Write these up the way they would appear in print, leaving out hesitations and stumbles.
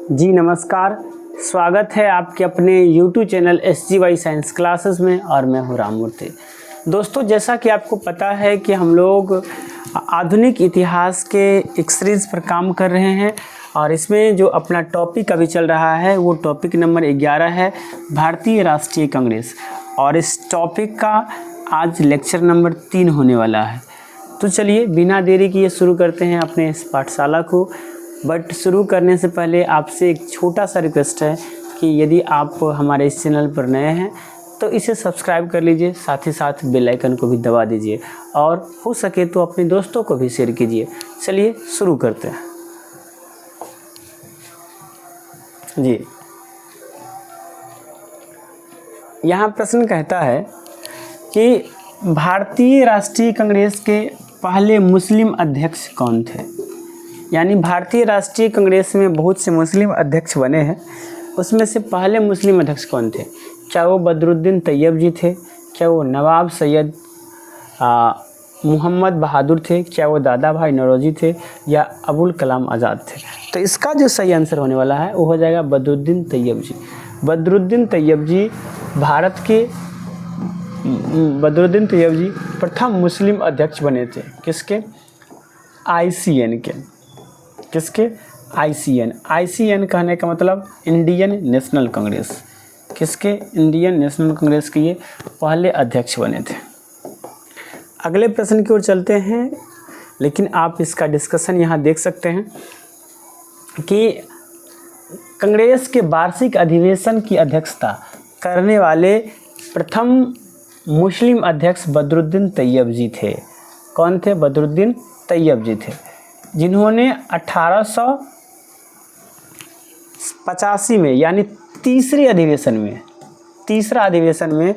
जी नमस्कार, स्वागत है आपके अपने YouTube channel SGY science classes में और मैं हूँ राममूर्ति। दोस्तों, जैसा कि आपको पता है कि हम लोग आधुनिक इतिहास के एक सीरीज़ पर काम कर रहे हैं और इसमें जो अपना टॉपिक अभी चल रहा है वो टॉपिक नंबर 11 है, भारतीय राष्ट्रीय कांग्रेस। और इस टॉपिक का आज लेक्चर नंबर 3 होने वाला है। तो चलिए बिना देरी किए शुरू करते हैं अपने इस पाठशाला को। बट शुरू करने से पहले आपसे एक छोटा सा रिक्वेस्ट है कि यदि आप हमारे इस चैनल पर नए हैं तो इसे सब्सक्राइब कर लीजिए, साथ ही साथ बेल आइकन को भी दबा दीजिए और हो सके तो अपने दोस्तों को भी शेयर कीजिए। चलिए शुरू करते हैं जी। यहाँ प्रश्न कहता है कि भारतीय राष्ट्रीय कांग्रेस के पहले मुस्लिम अध्यक्ष कौन थे। यानी भारतीय राष्ट्रीय कांग्रेस में बहुत से मुस्लिम अध्यक्ष बने हैं, उसमें से पहले मुस्लिम अध्यक्ष कौन थे। क्या वो बदरुद्दीन तैयब जी थे, क्या वो नवाब सैयद मोहम्मद बहादुर थे, क्या वो दादा भाई नौरोजी थे या अबुल कलाम आज़ाद थे। तो इसका जो सही आंसर होने वाला है वो हो जाएगा बदरुद्दीन तैयब जी। बदरुद्दीन तैयब जी प्रथम मुस्लिम अध्यक्ष बने थे। किसके? ICN के। किसके? ICN कहने का मतलब इंडियन नेशनल कांग्रेस। किसके? इंडियन नेशनल कांग्रेस के ये पहले अध्यक्ष बने थे। अगले प्रश्न की ओर चलते हैं, लेकिन आप इसका डिस्कशन यहाँ देख सकते हैं कि कांग्रेस के वार्षिक अधिवेशन की अध्यक्षता करने वाले प्रथम मुस्लिम अध्यक्ष बदरुद्दीन तैयब जी थे। कौन थे? बदरुद्दीन तैयब जी थे, जिन्होंने 1885 में यानी तीसरा अधिवेशन में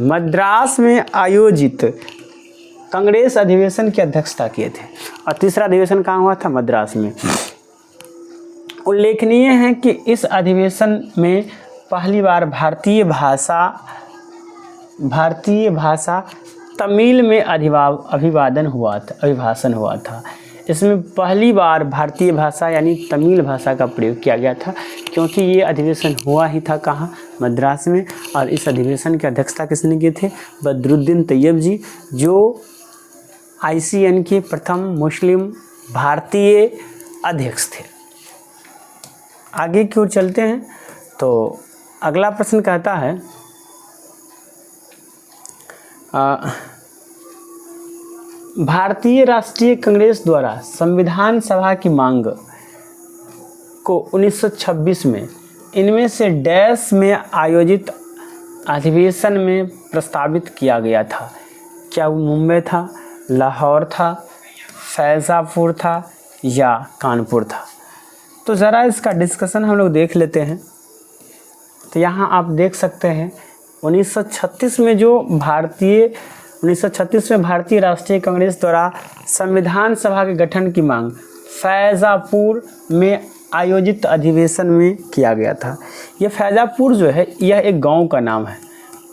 मद्रास में आयोजित कांग्रेस अधिवेशन की अध्यक्षता किए थे। और तीसरा अधिवेशन कहाँ हुआ था? मद्रास में। उल्लेखनीय है कि इस अधिवेशन में पहली बार भारतीय भाषा तमिल में अभिभाषण हुआ था। इसमें पहली बार भारतीय भाषा यानी तमिल भाषा का प्रयोग किया गया था, क्योंकि ये अधिवेशन हुआ ही था कहाँ? मद्रास में। और इस अधिवेशन की अध्यक्षता किसने की थे? बदरुद्दीन तैयब जी, जो ICN के प्रथम मुस्लिम भारतीय अध्यक्ष थे। आगे की ओर चलते हैं तो अगला प्रश्न कहता है भारतीय राष्ट्रीय कांग्रेस द्वारा संविधान सभा की मांग को 1926 में इनमें से डैश में आयोजित अधिवेशन में प्रस्तावित किया गया था। क्या वो मुंबई था, लाहौर था, फैज़ापुर था या कानपुर था? तो ज़रा इसका डिस्कशन हम लोग देख लेते हैं। तो यहाँ आप देख सकते हैं 1936 में भारतीय राष्ट्रीय कांग्रेस द्वारा संविधान सभा के गठन की मांग फैज़ापुर में आयोजित अधिवेशन में किया गया था। यह फैज़ापुर जो है यह एक गांव का नाम है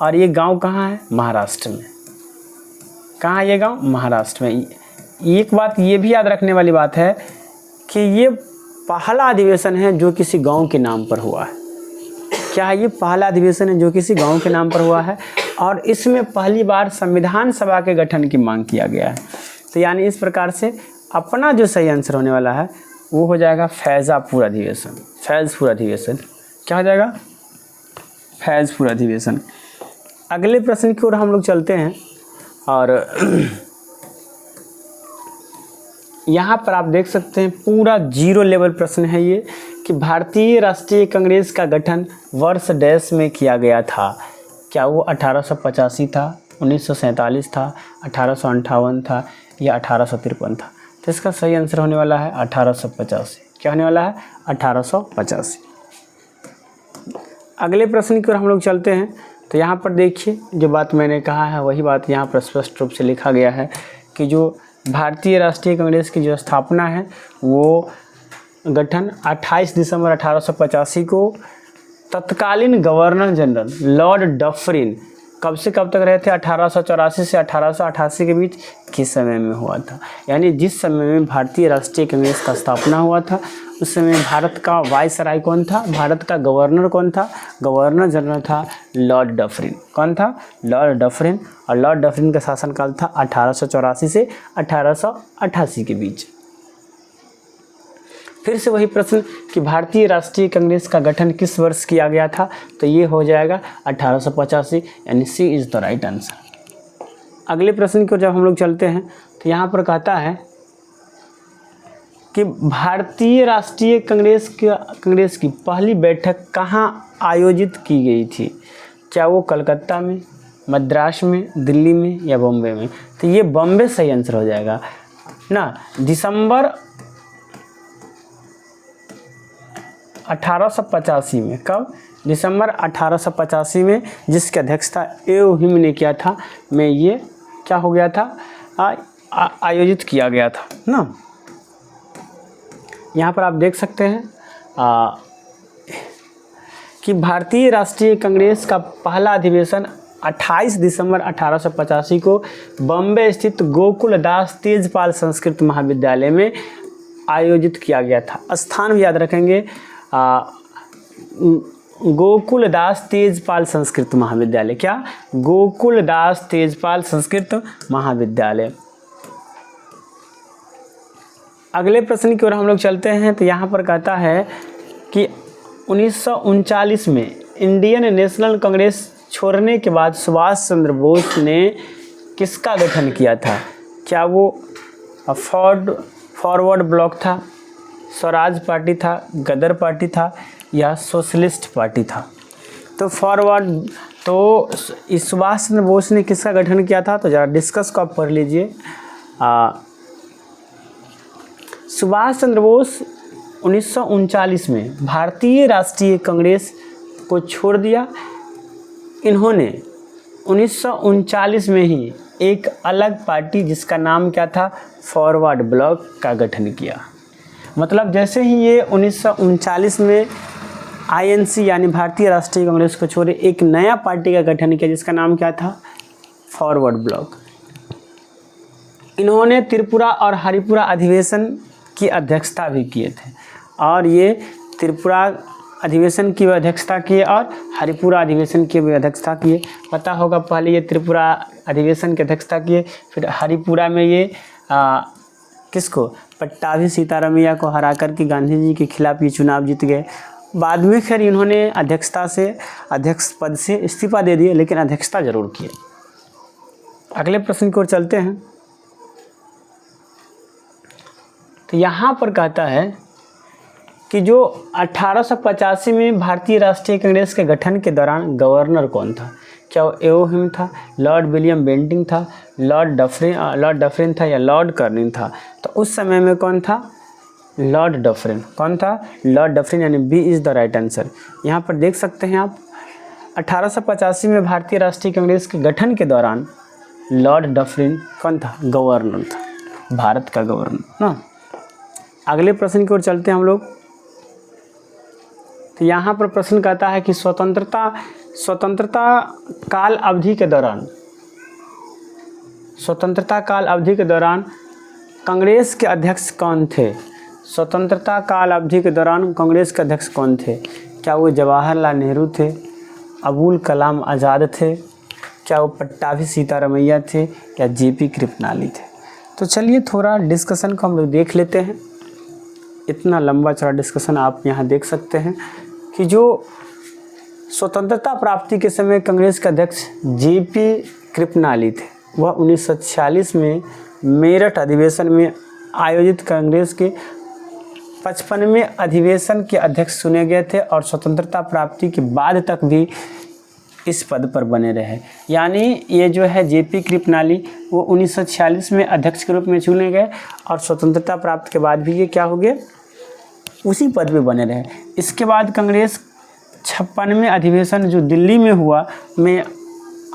और ये गांव कहाँ है? महाराष्ट्र में। कहाँ है ये गांव? महाराष्ट्र में। एक बात ये भी याद रखने वाली बात है कि ये पहला अधिवेशन है जो किसी गांव के नाम पर हुआ है। क्या है? ये पहला अधिवेशन है जो किसी गांव के नाम पर हुआ है और इसमें पहली बार संविधान सभा के गठन की मांग किया गया है। तो यानी इस प्रकार से अपना जो सही आंसर होने वाला है वो हो जाएगा फैज़ापुर अधिवेशन। फैज़पुर अधिवेशन क्या हो जाएगा? फैज़पुर अधिवेशन। अगले प्रश्न की ओर हम लोग चलते हैं और यहाँ पर आप देख सकते हैं पूरा 0 लेवल प्रश्न है ये कि भारतीय राष्ट्रीय कांग्रेस का गठन वर्ष डैश में किया गया था। क्या वो 1885 था, 1947 था, 1858 था या 1853 था? तो इसका सही आंसर होने वाला है 1885। क्या होने वाला है? 1885। अगले प्रश्न की ओर हम लोग चलते हैं। तो यहाँ पर देखिए जो बात मैंने कहा है वही बात यहाँ पर स्पष्ट रूप से लिखा गया है कि जो भारतीय राष्ट्रीय कांग्रेस की जो स्थापना है वो गठन 28 दिसंबर 1885 को तत्कालीन गवर्नर जनरल लॉर्ड डफरिन कब से कब तक रहे थे? 1884 से 1888 के बीच किस समय में हुआ था? यानी जिस समय में भारतीय राष्ट्रीय कांग्रेस का स्थापना हुआ था उस समय भारत का वायसराय कौन था? भारत का गवर्नर कौन था? गवर्नर जनरल था लॉर्ड डफरिन। कौन था? Lord Dufferin. और लॉर्ड डफरिन का शासनकाल था 1884 से 1888 के बीच। फिर से वही प्रश्न कि भारतीय राष्ट्रीय कांग्रेस का गठन किस वर्ष किया गया था? तो ये हो जाएगा 1885, यानी सी इज़ द राइट आंसर। अगले प्रश्न को जब हम लोग चलते हैं तो यहाँ पर कहता है कि भारतीय राष्ट्रीय कांग्रेस की पहली बैठक कहाँ आयोजित की गई थी? क्या वो कलकत्ता में, मद्रास में, दिल्ली में या बॉम्बे में? तो ये बॉम्बे सही आंसर हो जाएगा ना। दिसंबर 1885 में, कब? दिसंबर 1885 में, जिसकी अध्यक्षता एओ हिम ने किया था, में ये क्या हो गया था? आयोजित किया गया था ना। यहाँ पर आप देख सकते हैं कि भारतीय राष्ट्रीय कांग्रेस का पहला अधिवेशन 28 दिसंबर 1885 को बॉम्बे स्थित गोकुलदास तेजपाल संस्कृत महाविद्यालय में आयोजित किया गया था। स्थान भी याद रखेंगे, गोकुलदास तेजपाल संस्कृत महाविद्यालय। क्या? गोकुलदास तेजपाल संस्कृत महाविद्यालय। अगले प्रश्न की ओर हम लोग चलते हैं तो यहाँ पर कहता है कि 1939 में इंडियन नेशनल कांग्रेस छोड़ने के बाद सुभाष चंद्र बोस ने किसका गठन किया था? क्या वो फॉरवर्ड ब्लॉक था, स्वराज पार्टी था, गदर पार्टी था या सोशलिस्ट पार्टी था? तो सुभाष चंद्र बोस ने किसका गठन किया था? तो ज़रा डिस्कस को आप पढ़ लीजिए। सुभाष चंद्र बोस 1939 में भारतीय राष्ट्रीय कांग्रेस को छोड़ दिया। इन्होंने 1939 में ही एक अलग पार्टी जिसका नाम क्या था? फॉरवर्ड ब्लॉक का गठन किया। मतलब जैसे ही ये 1939 में आईएनसी यानी भारतीय राष्ट्रीय कांग्रेस को छोड़े एक नया पार्टी का गठन किया जिसका नाम क्या था? Forward block. इन्होंने त्रिपुरा और हरिपुरा अधिवेशन की अध्यक्षता भी किए थे, और ये त्रिपुरा अधिवेशन की अध्यक्षता किए और हरिपुरा अधिवेशन की भी अध्यक्षता किए। पता होगा पहले ये त्रिपुरा अधिवेशन की अध्यक्षता किए, फिर हरिपुरा में ये किसको? पट्टाभी सीतारमैया को हरा कर के गांधी जी के खिलाफ ये चुनाव जीत गए। बाद में खैर इन्होंने अध्यक्ष पद से इस्तीफा दे दिए, लेकिन अध्यक्षता जरूर किए। अगले प्रश्न की ओर चलते हैं तो यहाँ पर कहता है कि जो 1885 में भारतीय राष्ट्रीय कांग्रेस के गठन के दौरान गवर्नर कौन था? क्या वो एओ हिम था, लॉर्ड विलियम बेंटिंग था, लॉर्ड डफरिन था या लॉर्ड कर्निंग था? तो उस समय में कौन था? Lord Dufferin. कौन था? लॉर्ड डफरिन, यानी B is the right answer. यहाँ पर देख सकते हैं आप 1885 में भारतीय राष्ट्रीय कांग्रेस के गठन के दौरान लॉर्ड डफरिन कौन था? गवर्नर था, भारत का गवर्नर ना। अगले प्रश्न की ओर चलते हैं हम लोग तो यहाँ पर प्रश्न कहता है कि स्वतंत्रता काल अवधि के दौरान कांग्रेस के अध्यक्ष कौन थे? स्वतंत्रता काल अवधि के दौरान कांग्रेस के अध्यक्ष कौन थे? क्या वो जवाहरलाल नेहरू थे, अबुल कलाम आज़ाद थे, क्या वो पट्टाभी सीतारमैया थे या जेपी कृपलानी थे? तो चलिए थोड़ा डिस्कशन को हम लोग देख लेते हैं। इतना लंबा चौड़ा डिस्कशन आप यहाँ देख सकते हैं कि जो स्वतंत्रता प्राप्ति के समय कांग्रेस के अध्यक्ष जेपी कृपलानी थे, वह 1946 में मेरठ अधिवेशन में आयोजित कांग्रेस के 55वें अधिवेशन के अध्यक्ष चुने गए थे और स्वतंत्रता प्राप्ति के बाद तक भी इस पद पर बने रहे। यानी ये जो है जेपी कृपलानी वो 1946 में अध्यक्ष के रूप में चुने गए और स्वतंत्रता प्राप्त के बाद भी ये क्या हो गए? उसी पद पे बने रहे। इसके बाद कांग्रेस 56वें अधिवेशन जो दिल्ली में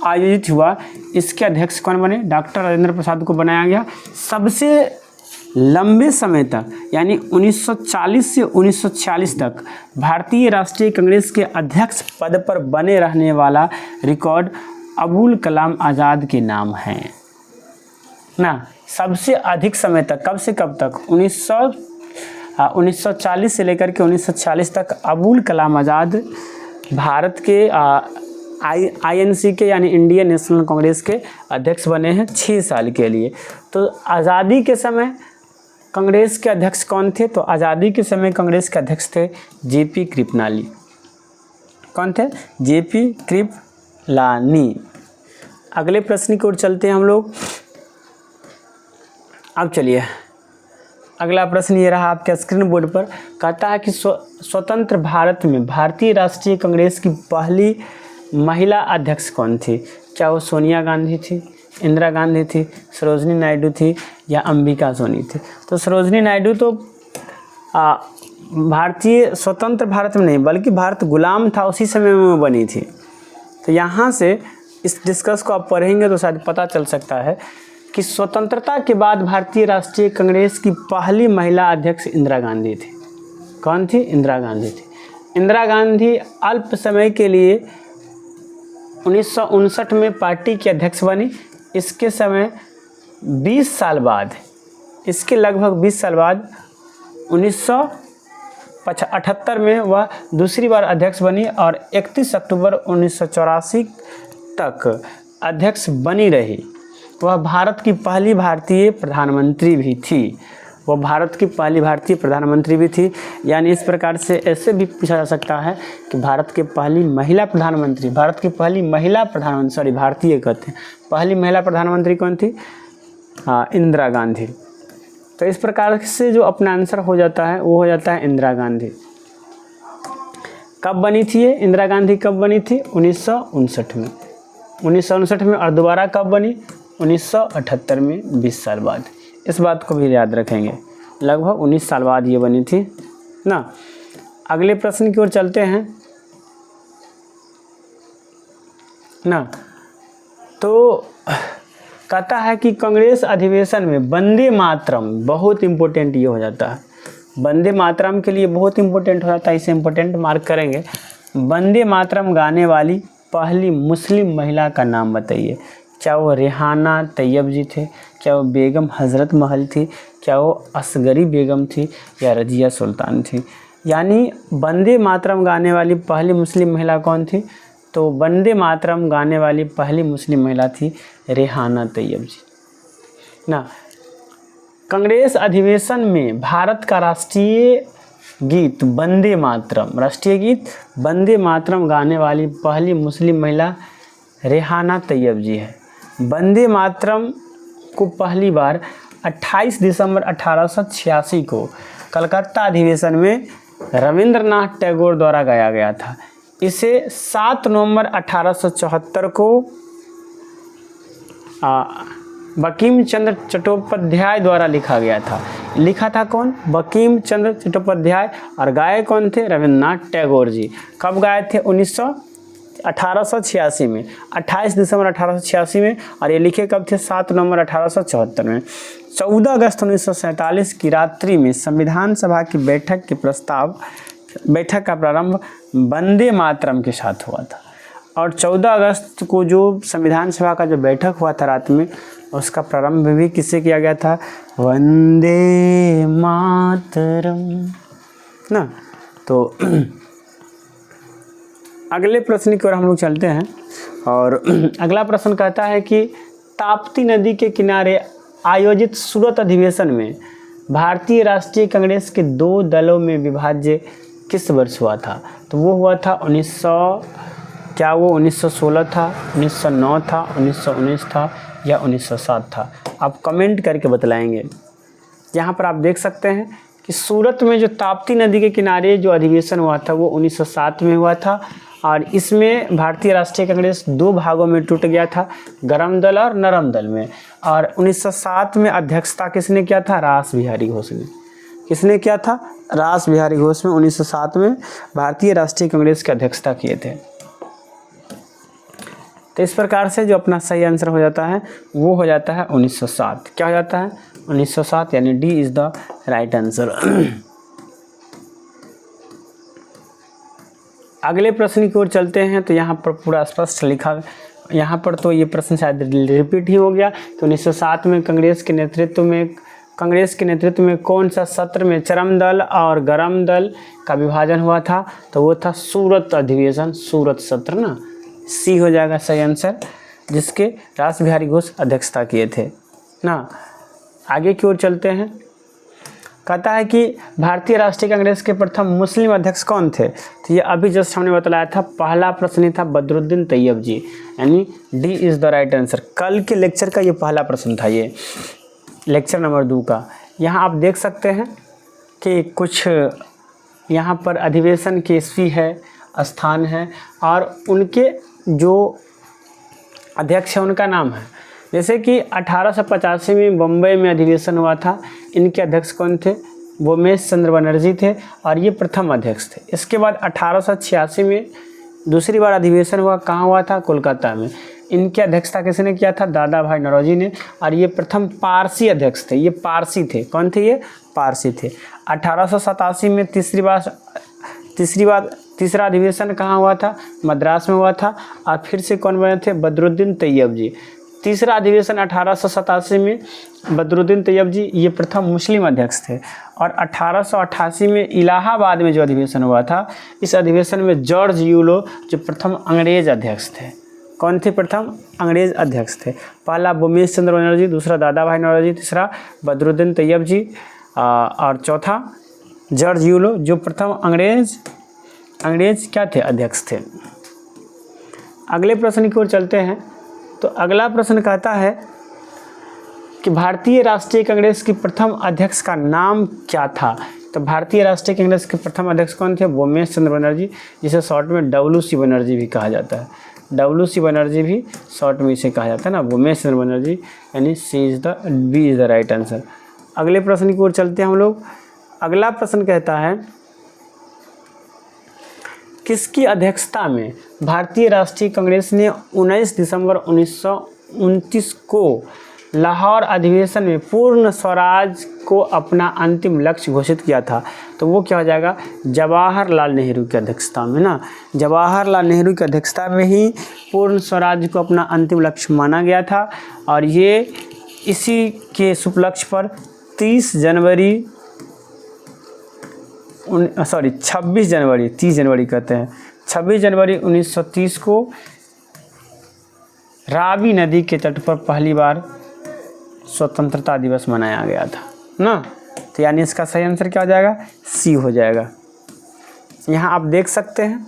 आयोजित हुआ, इसके अध्यक्ष कौन बने? डॉक्टर राजेंद्र प्रसाद को बनाया गया। सबसे लंबे समय तक यानी 1940 से 1946 तक भारतीय राष्ट्रीय कांग्रेस के अध्यक्ष पद पर बने रहने वाला रिकॉर्ड अबुल कलाम आज़ाद के नाम हैं ना। सबसे अधिक समय तक, कब से कब तक, 1940 से लेकर के 1946 तक अबुल कलाम आज़ाद भारत के INC के यानी इंडियन नेशनल कांग्रेस के अध्यक्ष बने हैं 6 साल के लिए। तो आज़ादी के समय कांग्रेस के अध्यक्ष कौन थे? तो आज़ादी के समय कांग्रेस के अध्यक्ष थे JP कृपलानी। कौन थे? JP कृपलानी। अगले प्रश्न की ओर चलते हैं हम लोग। अब चलिए अगला प्रश्न ये रहा आपके स्क्रीन बोर्ड पर। कहता है कि स्वतंत्र भारत में भारतीय राष्ट्रीय कांग्रेस की पहली महिला अध्यक्ष कौन थी? क्या वो सोनिया गांधी थी, इंदिरा गांधी थी, सरोजिनी नायडू थी या अंबिका सोनी थी? तो सरोजिनी नायडू तो भारतीय स्वतंत्र भारत में नहीं बल्कि भारत गुलाम था उसी समय में बनी थी। तो यहाँ से इस डिस्कस को आप पढ़ेंगे तो शायद पता चल सकता है कि स्वतंत्रता के बाद भारतीय राष्ट्रीय कांग्रेस की पहली महिला अध्यक्ष इंदिरा गांधी थी। कौन थी? इंदिरा गांधी थी। इंदिरा गांधी अल्प समय के लिए 1959 में पार्टी की अध्यक्ष बनी। इसके समय 20 साल बाद, इसके लगभग 20 साल बाद 1978 में वह दूसरी बार अध्यक्ष बनी और 31 अक्टूबर 1984 तक अध्यक्ष बनी रही। वह भारत की पहली भारतीय प्रधानमंत्री भी थी। वह भारत की पहली भारतीय प्रधानमंत्री भी थी। यानी इस प्रकार से ऐसे भी पूछा जा सकता है कि भारत की पहली महिला प्रधानमंत्री, भारत की पहली महिला प्रधानमंत्री, सॉरी भारतीय कहते हैं, पहली महिला प्रधानमंत्री कौन थी? इंदिरा गांधी। तो इस प्रकार से जो अपना आंसर हो जाता है वो हो जाता है इंदिरा गांधी। कब बनी थी ये इंदिरा गांधी? कब बनी थी? 1959 में। 1959 में। और दोबारा कब बनी? 1978 में, 20 साल बाद। इस बात को भी याद रखेंगे, लगभग 19 साल बाद ये बनी थी ना। अगले प्रश्न की ओर चलते हैं ना। तो कहता है कि कांग्रेस अधिवेशन में वंदे मातरम, बहुत इंपॉर्टेंट ये हो जाता है, वंदे मातरम के लिए बहुत इंपॉर्टेंट हो जाता है, इसे इंपॉर्टेंट मार्क करेंगे। वंदे मातरम गाने वाली पहली मुस्लिम महिला का नाम बताइए। क्या वो रेहाना तैयब जी थे? क्या वो बेगम हज़रत महल थी? क्या वो असगरी बेगम थी या रजिया सुल्तान थी? यानी वंदे मातरम गाने वाली पहली मुस्लिम महिला कौन थी? तो वंदे मातरम गाने वाली पहली मुस्लिम महिला थी रेहाना तैयब जी ना। कांग्रेस अधिवेशन में भारत का राष्ट्रीय गीत वंदे मातरम, राष्ट्रीय गीत वंदे मातरम गाने वाली पहली मुस्लिम महिला रेहाना तैयब जी है। वंदे मातरम को पहली बार 28 दिसंबर 1886 को कलकत्ता अधिवेशन में रविंद्रनाथ टैगोर द्वारा गाया गया था। इसे 7 नवंबर 1874 को बंकिम चंद्र चट्टोपाध्याय द्वारा लिखा गया था। लिखा था कौन? बंकिम चंद्र चट्टोपाध्याय। और गाए कौन थे? रविंद्रनाथ टैगोर जी। कब गाए थे? 1886 में, 28 दिसंबर 1886 में। और ये लिखे कब थे? 7 नवंबर 1874 में। 14 अगस्त 1947 की रात्रि में संविधान सभा की बैठक का प्रारंभ वंदे मातरम के साथ हुआ था। और 14 अगस्त को जो संविधान सभा का जो बैठक हुआ था रात में, उसका प्रारंभ भी किससे किया गया था? वंदे मातरम ना। तो अगले प्रश्न की ओर हम लोग चलते हैं। और अगला प्रश्न कहता है कि ताप्ती नदी के किनारे आयोजित सूरत अधिवेशन में भारतीय राष्ट्रीय कांग्रेस के 2 दलों में विभाज्य किस वर्ष हुआ था? तो वो हुआ था 1916 था, 1909 था, 1919 था या 1907 था? आप कमेंट करके बतलाएंगे। यहाँ पर आप देख सकते हैं कि सूरत में जो ताप्ती नदी के किनारे जो अधिवेशन हुआ था वो 1907 में हुआ था। और इसमें भारतीय राष्ट्रीय कांग्रेस 2 भागों में टूट गया था, गरम दल और नरम दल में। और 1907 में अध्यक्षता किसने किया था? रास बिहारी घोष ने। किसने किया था? रास बिहारी घोष में 1907 में भारतीय राष्ट्रीय कांग्रेस की अध्यक्षता किए थे। तो इस प्रकार से जो अपना सही आंसर हो जाता है वो हो जाता है 1907। क्या हो जाता है? 1907, यानी D is the right answer. अगले प्रश्न की ओर चलते हैं। तो यहाँ पर पूरा स्पष्ट यहाँ पर तो ये प्रश्न शायद रिपीट ही हो गया। तो 1907 में कांग्रेस के नेतृत्व में कौन सा सत्र में चरम दल और गरम दल का विभाजन हुआ था? तो वो था सूरत अधिवेशन, सूरत सत्र ना, सी हो जाएगा सही आंसर, जिसके रास बिहारी घोष अध्यक्षता किए थे ना। आगे की ओर चलते हैं। कहता है कि भारतीय राष्ट्रीय कांग्रेस के प्रथम मुस्लिम अध्यक्ष कौन थे? तो ये अभी जस्ट हमने बताया था, पहला प्रश्न ही था बदरुद्दीन तैयब जी, यानी D is the right answer. कल के लेक्चर का ये पहला प्रश्न था, ये लेक्चर नंबर 2 का। यहाँ आप देख सकते हैं कि कुछ यहाँ पर अधिवेशन के ईस्वी है, स्थान है, और उनके जो अध्यक्ष है उनका नाम है। जैसे कि 1885 में बम्बई में अधिवेशन हुआ था, इनके अध्यक्ष कौन थे? वोमेश चंद्र बनर्जी थे, और ये प्रथम अध्यक्ष थे। इसके बाद 1886 में दूसरी बार अधिवेशन हुआ, कहाँ हुआ था? कोलकाता में। इनकी अध्यक्षता किसने किया था? दादा भाई नौरोजी ने, और ये प्रथम पारसी अध्यक्ष थे, ये पारसी थे। कौन थे ये? पारसी थे। 1887 में तीसरा अधिवेशन कहाँ हुआ था? मद्रास में हुआ था, और फिर से कौन बने थे? बदरुद्दीन तैयब जी। तीसरा अधिवेशन 1887 में बदरुद्दीन तैयब जी ये प्रथम मुस्लिम अध्यक्ष थे। और 1888 में इलाहाबाद में जो अधिवेशन हुआ था, इस अधिवेशन में जॉर्ज यूलो जो प्रथम अंग्रेज अध्यक्ष थे। कौन थे प्रथम? अंग्रेज अध्यक्ष थे। पहला वोमेश चंद्र बनर्जी, दूसरा दादा भाई नौरोजी, तीसरा बदरुद्दीन तैयब जी, और चौथा जॉर्ज यूलो जो प्रथम अंग्रेज क्या थे? अध्यक्ष थे। अगले प्रश्न की ओर चलते हैं। तो अगला प्रश्न कहता है कि भारतीय राष्ट्रीय कांग्रेस की प्रथम अध्यक्ष का नाम क्या था? तो भारतीय राष्ट्रीय कांग्रेस के प्रथम अध्यक्ष कौन थे? वोमेश चंद्र बनर्जी, जिसे शॉर्ट में WC बनर्जी भी कहा जाता है। WC बनर्जी भी शॉर्ट में इसे कहा जाता है ना, वोमेश चंद्र बनर्जी, यानी B is the right answer. अगले प्रश्न की ओर चलते हैं हम लोग। अगला प्रश्न कहता है, किसकी अध्यक्षता में भारतीय राष्ट्रीय कांग्रेस ने 19 दिसंबर 1929 को लाहौर अधिवेशन में पूर्ण स्वराज को अपना अंतिम लक्ष्य घोषित किया था? तो वो क्या हो जाएगा? जवाहरलाल नेहरू की अध्यक्षता में ना, जवाहरलाल नेहरू की अध्यक्षता में ही पूर्ण स्वराज को अपना अंतिम लक्ष्य माना गया था। और ये इसी के उपलक्ष्य पर 26 जनवरी 1930 को रावी नदी के तट पर पहली बार स्वतंत्रता दिवस मनाया गया था ना। तो यानी इसका सही आंसर क्या हो जाएगा? सी हो जाएगा। यहाँ आप देख सकते हैं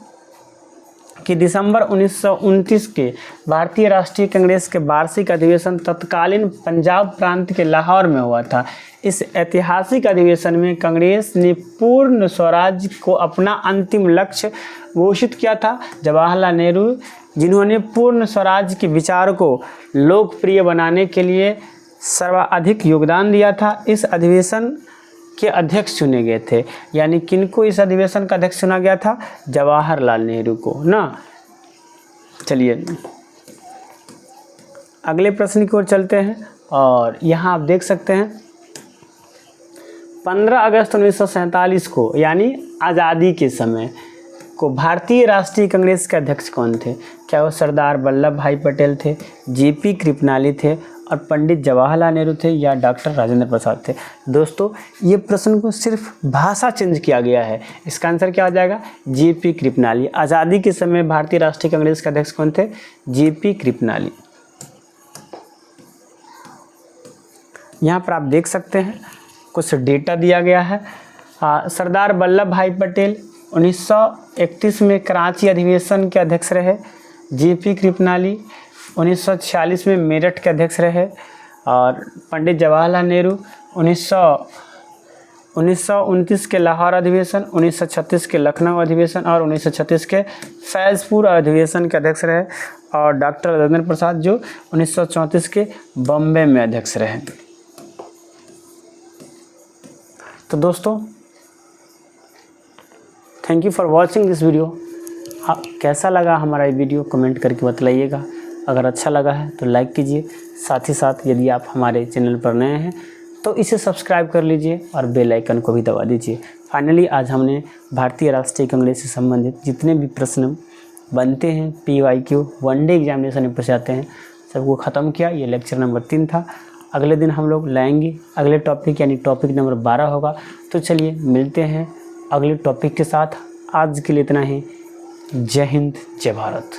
कि दिसंबर 1929 के भारतीय राष्ट्रीय कांग्रेस के वार्षिक अधिवेशन तत्कालीन पंजाब प्रांत के लाहौर में हुआ था। इस ऐतिहासिक अधिवेशन में कांग्रेस ने पूर्ण स्वराज को अपना अंतिम लक्ष्य घोषित किया था। जवाहरलाल नेहरू, जिन्होंने पूर्ण स्वराज के विचार को लोकप्रिय बनाने के लिए सर्वाधिक योगदान दिया था, इस अधिवेशन के अध्यक्ष चुने गए थे। यानी किनको इस अधिवेशन का अध्यक्ष चुना गया था? जवाहरलाल नेहरू को ना। चलिए अगले प्रश्न की ओर चलते हैं। और यहाँ आप देख सकते हैं 15 अगस्त 1947 को, यानी आज़ादी के समय को, भारतीय राष्ट्रीय कांग्रेस के अध्यक्ष कौन थे? क्या वो सरदार वल्लभ भाई पटेल थे, JP कृपलानी थे, और पंडित जवाहरलाल नेहरू थे, या डॉक्टर राजेंद्र प्रसाद थे? दोस्तों ये प्रश्न को सिर्फ भाषा चेंज किया गया है। इसका आंसर क्या हो जाएगा? JP कृपलानी। आज़ादी के समय भारतीय राष्ट्रीय कांग्रेस के अध्यक्ष कौन थे? JP कृपलानी। यहाँ पर आप देख सकते हैं कुछ डेटा दिया गया है। सरदार वल्लभ भाई पटेल 1931 में कराची अधिवेशन के अध्यक्ष रहे। JP कृपलानी 1946 में मेरठ के अध्यक्ष रहे। और पंडित जवाहरलाल नेहरू 1929 के लाहौर अधिवेशन, 1936 के लखनऊ अधिवेशन और 1936 के फैज़पुर अधिवेशन के अध्यक्ष रहे। और डॉक्टर राजेंद्र प्रसाद जो 1934 के बम्बे में अध्यक्ष रहे। तो दोस्तों thank you for watching this video. आप कैसा लगा हमारा ये वीडियो कमेंट करके बतलाइएगा। अगर अच्छा लगा है तो लाइक कीजिए, साथ ही साथ यदि आप हमारे चैनल पर नए हैं तो इसे सब्सक्राइब कर लीजिए और बेल आइकन को भी दबा दीजिए। फाइनली आज हमने भारतीय राष्ट्रीय कांग्रेस से संबंधित जितने भी प्रश्न बनते हैं PYQ वनडे एग्जामिनेशन में पूछ जाते हैं, सबको ख़त्म किया। ये लेक्चर नंबर 3 था। अगले दिन हम लोग लाएंगे अगले टॉपिक, यानी टॉपिक नंबर 12 होगा। तो चलिए मिलते हैं अगले टॉपिक के साथ। आज के लिए इतना ही। जय हिंद, जय भारत।